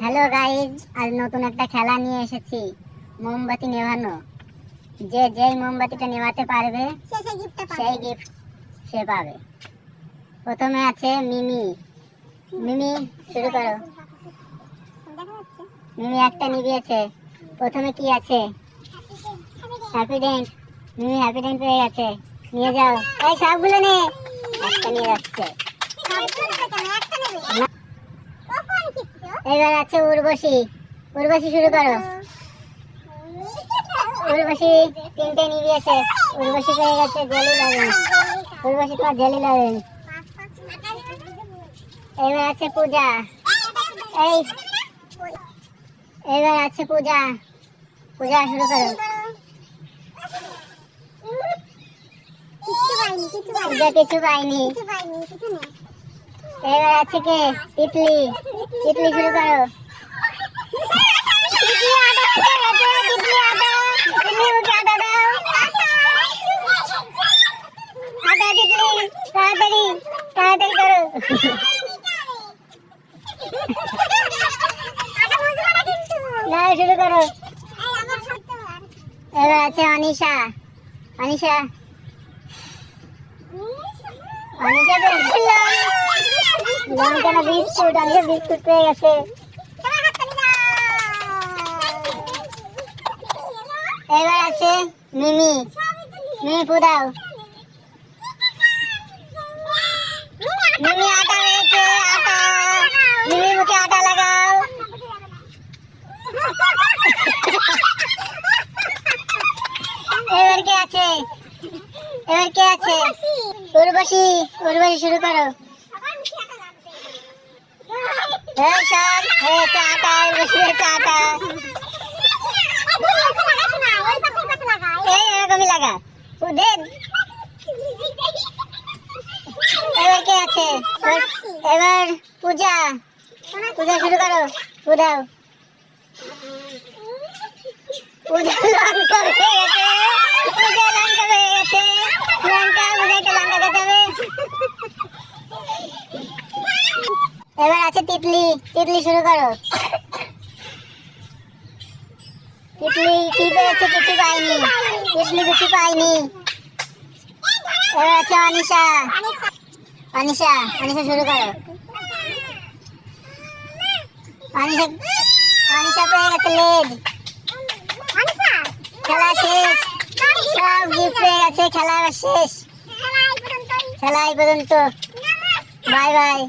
Hello guys, আজ নতুন একটা খেলা নিয়ে এসেছি, মোমবাতি নেভানো। যে যেই মোমবাতিটা নেভাতে পারবে সেই গিফট সে পাবে। প্রথমে আছে মিমি। মিমি শুরু করো। মিমি একটা নিভিয়েছে। প্রথমে কি আছে? হ্যাপিডেন্ট। মিমি হ্যাপিডেন্ট পেয়ে গেছে, নিয়ে যাও। এই সবগুলো নে, একটা নিয়ে যাচ্ছে। এবার আছে উর্বশী। উর্বশী শুরু করো। উর্বশী তিনটে নিভিয়েছে। উর্বশী পেয়ে গেছে জেলি লজেন্স। উর্বশী তোমার জেলি লজেন্স। এবার আছে পূজা। এবার আছে পূজা। পূজা শুরু করো। পূজা কিছু পাইনি। এবার আছে কে? তিতলি। তিতলি শুরু করো। তাড়াতাড়ি তাড়াতাড়ি করো। না, শুরু করো। এবার আছে অনিশা। অনিশা অনিশা লঙ্কা না বিস্কুট? অনিশা বিস্কুট পেয়ে গেছে। এবার আছে মিমি। মিমি ফুদাও। মিমি আটা পেয়েছে। আটা। মিমি মুখে আটা লাগাও। এবার কে আছে? এবার কে আছে? উর্বশী। উর্বশী শুরু করো। সব হয়েছে আটা। উর্বশী হয়েছে আটা। এরকমই লাগা। এবার কে আছে? এবার পূজা। পূজা শুরু করো। পূজাও। পূজা লঙ্কা পেয়ে গেছে। পূজা লঙ্কা পেয়ে গেছে। লঙ্কা পূজাকে লঙ্কা খেতে হবে। এবার আছে তিতলি। তিতলি শুরু করো। তিতলি কি পেয়েছে? কিছু পাইনি। তিতলি কিছু পাইনি। এবার আছে অনিশা। অনিশা। অনিশা শুরু করো। অনিশা। অনিশা পেয়ে গেছে লেজ। খেলা শেষ। সব গিফট পেয়ে গেছে। খেলা শেষ। খেলা এই পর্যন্ত। Bye bye.